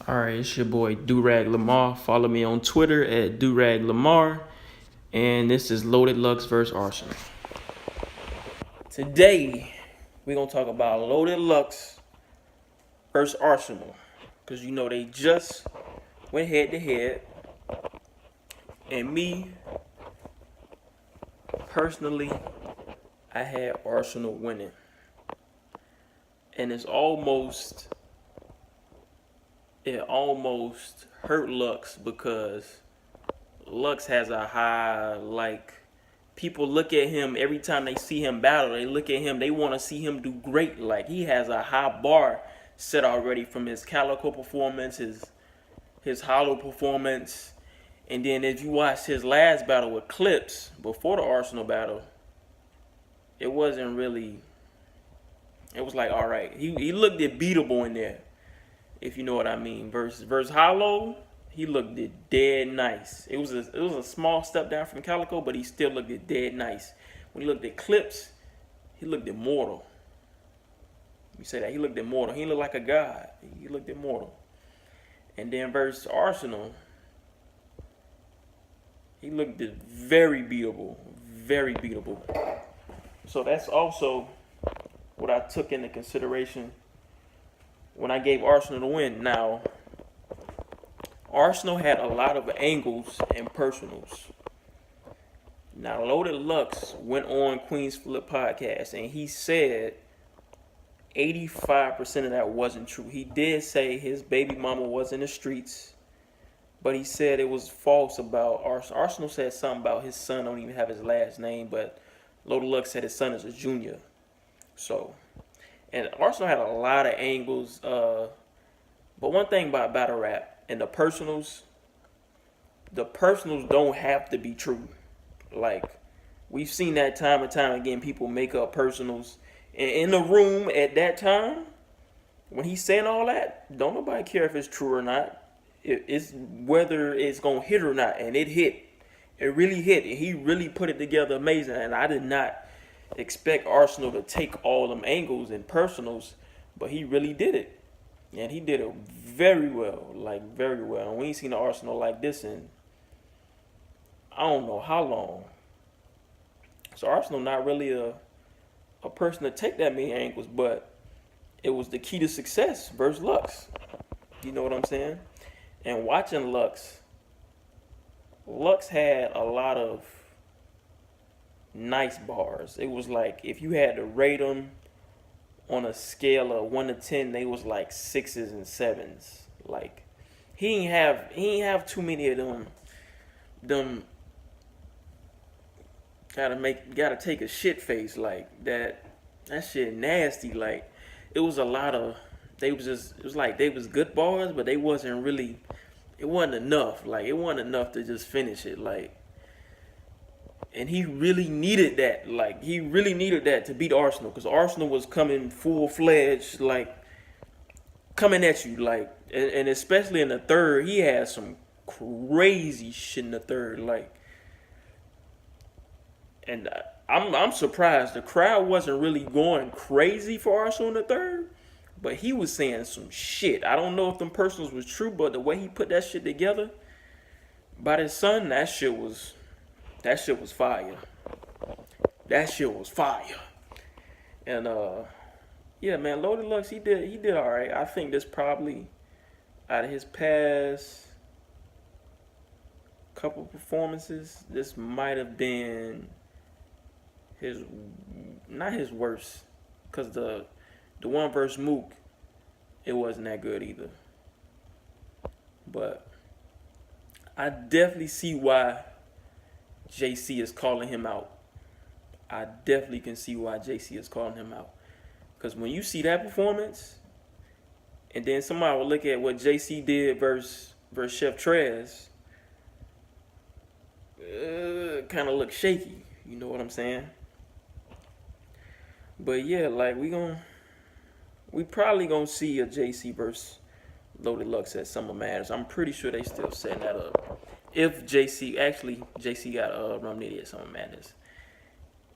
All right, it's your boy Durag Lamar. Follow me on Twitter at Durag Lamar. And this is Loaded Lux versus Arsenal. Today, we're going to talk about Loaded Lux versus Arsenal. Because you know they just went head to head. And me, personally, I had Arsenal winning. And it almost hurt Lux because Lux has a high, people look at him every time they see him battle. They look at him, they want to see him do great. Like, he has a high bar set already from his Calico performance, his Hollow performance. And then if you watch his last battle with Clips, before the Arsenal battle, it wasn't really, it was like, all right. He looked beatable in there, if you know what I mean. Versus Hollow, he looked dead nice. It was a small step down from Calico, but he still looked dead nice. When he looked at Clips, he looked immortal. You say that, he looked immortal. He looked like a god. He looked immortal. And then versus Arsenal, he looked very beatable. Very beatable. So that's also what I took into consideration when I gave Arsenal the win. Now, Arsenal had a lot of angles and personals. Now, Loaded Lux went on Queen's Flip podcast, and he said 85% of that wasn't true. He did say his baby mama was in the streets, but he said it was false about Arsenal. Arsenal said something about his son don't even have his last name, but Loaded Lux said his son is a junior. So, and Arsenal had a lot of angles. But one thing about battle rap and the personals don't have to be true. Like, we've seen that time and time again. People make up personals. And in the room at that time, when he's saying all that, don't nobody care if it's true or not. It's whether it's going to hit or not. And it hit. It really hit. And he really put it together amazing. And I did not expect Arsenal to take all them angles and personals, but he really did it. And he did it very well. Like, very well. And we ain't seen an Arsenal like this in I don't know how long. So Arsenal not really a person to take that many angles, but it was the key to success versus Lux. You know what I'm saying? And watching Lux had a lot of nice bars. It was like, if you had to rate them on a scale of 1 to 10, they was like 6s and 7s. Like, he ain't have too many of them gotta take a shit face like that. That shit nasty. Like, it was a lot of, it was like they was good bars, but it wasn't enough. Like, it wasn't enough to just finish it. Like, and he really needed that. Like, he really needed that to beat Arsenal, because Arsenal was coming full-fledged, like, coming at you. Like, and especially in the third, he had some crazy shit in the third. Like, and I'm surprised the crowd wasn't really going crazy for Arsenal in the third, but he was saying some shit. I don't know if them personals was true, but the way he put that shit together by his son, that shit was fire. That shit was fire. And yeah, man, Loaded Lux, he did all right. I think this probably, out of his past couple performances, this might have been not his worst, because the one versus Mook, it wasn't that good either. But I definitely see why JC is calling him out. I definitely can see why JC is calling him out. Because when you see that performance, and then somebody will look at what JC did versus Chef Trez, kind of look shaky. You know what I'm saying? But yeah, like, we probably gonna see a JC versus Loaded Lux at Summer Matters. I'm pretty sure they still setting that up. If JC got Rum Nitty at Summer Madness.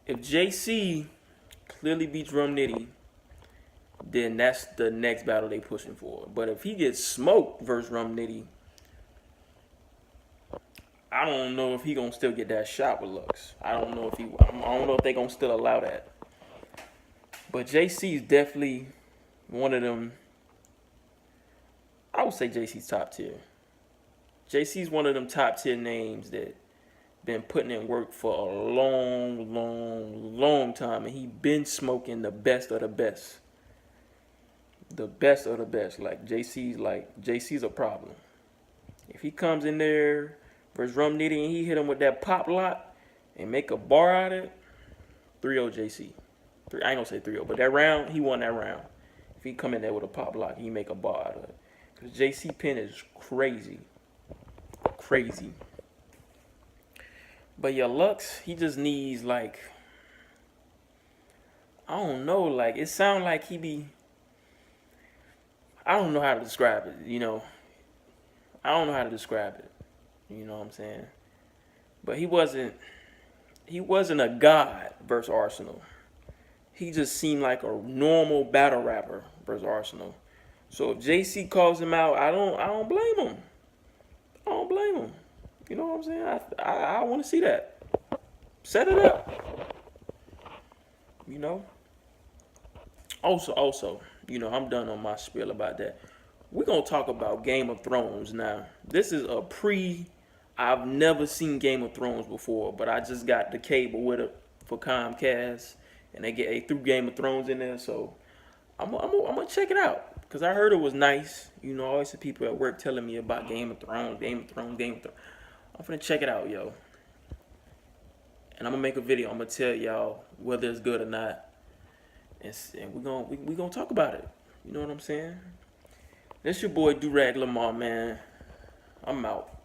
If JC clearly beats Rum Nitty, then that's the next battle they pushing for. But if he gets smoked versus Rum Nitty, I don't know if he gonna still get that shot with Lux. I don't know if he. I don't know if they gonna still allow that. But JC's definitely one of them. I would say JC's top tier. JC's one of them top tier names that been putting in work for a long, long, long time, and he been smoking the best of the best. The best of the best. Like JC's a problem. If he comes in there versus Rum Nitty and he hit him with that pop lock and make a bar out of it, 3-0 JC. I ain't gonna say 3-0, but that round, he won that round. If he come in there with a pop lock, he make a bar out of it. Because JC pen is crazy. Crazy. But your Lux, he just needs like, I don't know, like it sound like he be, I don't know how to describe it, you know. I don't know how to describe it. You know what I'm saying? But he wasn't a god versus Arsonal. He just seemed like a normal battle rapper versus Arsonal. So if JC calls him out, I don't blame him. I don't blame him. You know what I'm saying? I want to see that. Set it up. You know? Also, you know, I'm done on my spiel about that. We're going to talk about Game of Thrones now. This is a I've never seen Game of Thrones before, but I just got the cable with it for Comcast, and they threw Game of Thrones in there, so I'm gonna check it out, because I heard it was nice. You know, I always see people at work telling me about Game of Thrones. I'm finna check it out, yo. And I'm gonna make a video. I'm gonna tell y'all whether it's good or not. And we're gonna talk about it. You know what I'm saying? This your boy Durag Lamar, man. I'm out.